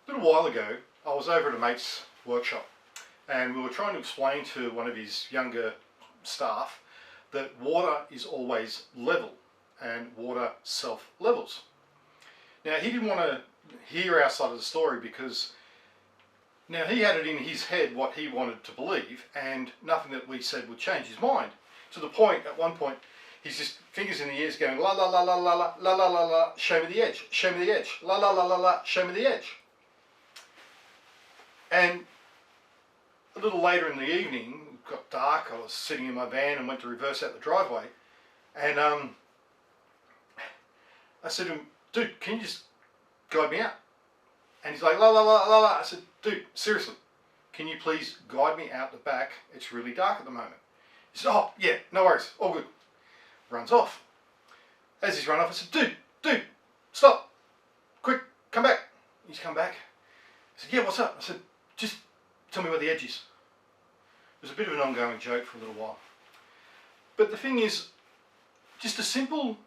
A little while ago, I was over at a mate's workshop and we were trying to explain to one of his younger staff that water is always level and water self-levels. Now, he didn't want to hear our side of the story because now he had it in his head what he wanted to believe, and nothing that we said would change his mind. To the point, at one point, he's just fingers in the ears going, la la la la la la la la la la, show me the edge, show me the edge, la la la la la, show me the edge. And a little later in the evening, it got dark, I was sitting in my van and went to reverse out the driveway, and I said to him, dude, can you just guide me out? And he's like, la la la la la. I said, dude, seriously, can you please guide me out the back? It's really dark at the moment. He said, oh yeah, no worries, all good. Runs off. As he's run off, I said, dude, stop, quick, come back. He's come back. I said, yeah, what's up? I said, just tell me where the edge is. It was a bit of an ongoing joke for a little while. But the thing is, just a simple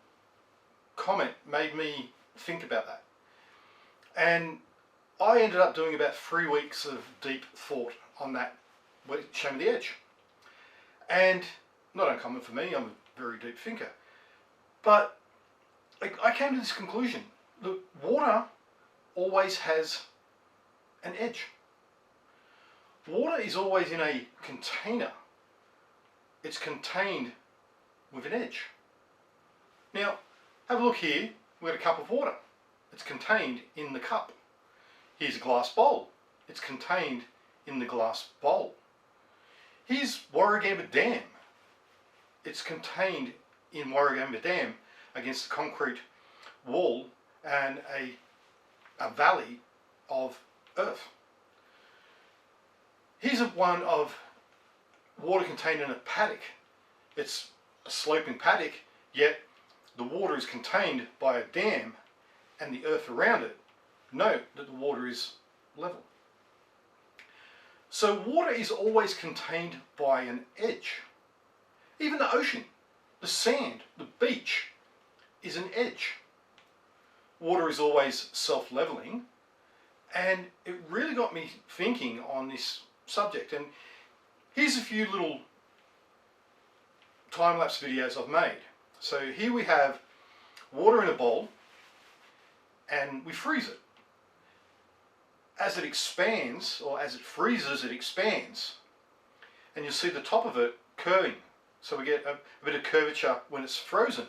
comment made me think about that. And I ended up doing about 3 weeks of deep thought on that, show me the edge. And not uncommon for me, I'm a very deep thinker. But I came to this conclusion, that water always has an edge. Water is always in a container. It's contained with an edge. Now, have a look here, we've got a cup of water. It's contained in the cup. Here's a glass bowl. It's contained in the glass bowl. Here's Warragamba Dam. It's contained in Warragamba Dam against the concrete wall and a valley of earth. Here's one of water contained in a paddock. It's a sloping paddock, yet the water is contained by a dam and the earth around it. Note that the water is level. So water is always contained by an edge. Even the ocean, the sand, the beach is an edge. Water is always self-leveling, and it really got me thinking on this subject. And here's a few little time-lapse videos I've made. So here we have water in a bowl and we freeze it. As it expands, or as it freezes, it expands. And you'll see the top of it curving. So we get a bit of curvature when it's frozen.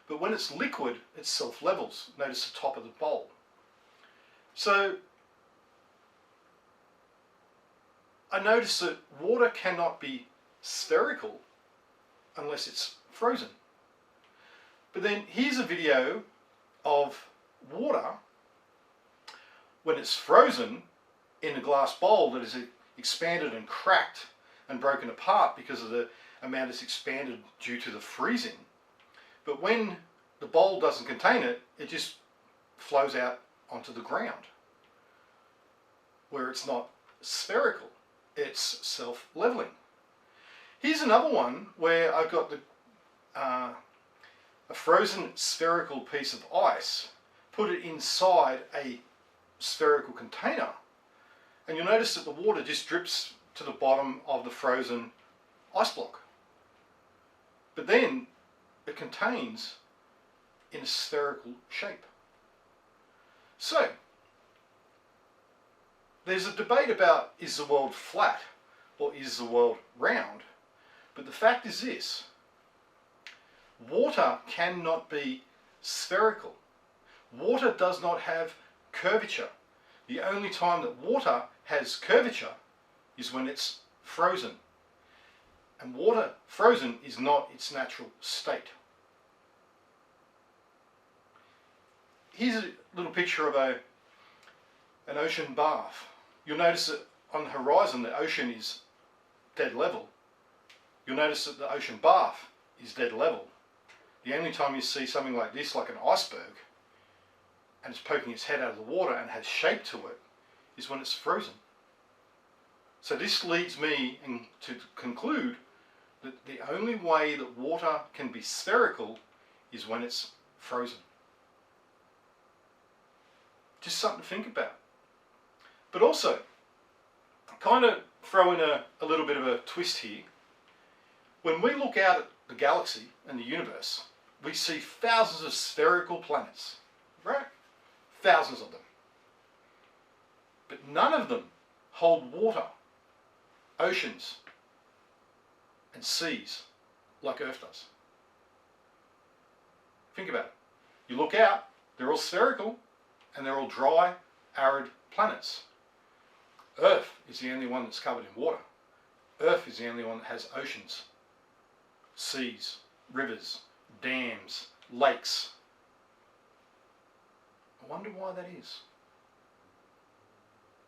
But when it's liquid, it self-levels. Notice the top of the bowl. So I noticed that water cannot be spherical unless it's frozen. But then here's a video of water when it's frozen in a glass bowl that is expanded and cracked and broken apart because of the amount it's expanded due to the freezing. But when the bowl doesn't contain it, it just flows out onto the ground where it's not spherical, it's self-leveling. Here's another one where I've got a frozen spherical piece of ice, put it inside a spherical container, and you'll notice that the water just drips to the bottom of the frozen ice block. But then it contains in a spherical shape. So there's a debate about, is the world flat or is the world round? But the fact is this: water cannot be spherical. Water does not have curvature. The only time that water has curvature is when it's frozen. And water frozen is not its natural state. Here's a little picture of an ocean bath. You'll notice that on the horizon the ocean is dead level. You'll notice that the ocean bath is dead level. The only time you see something like this, like an iceberg, and it's poking its head out of the water and has shape to it, is when it's frozen. So this leads me to conclude that the only way that water can be spherical is when it's frozen. Just something to think about. But also, kind of throw in a little bit of a twist here. When we look out at the galaxy and the universe, we see thousands of spherical planets, right? Thousands of them. But none of them hold water, oceans, and seas like Earth does. Think about it. You look out, they're all spherical, and they're all dry, arid planets. Earth is the only one that's covered in water. Earth is the only one that has oceans, seas, rivers, dams, lakes. I wonder why that is.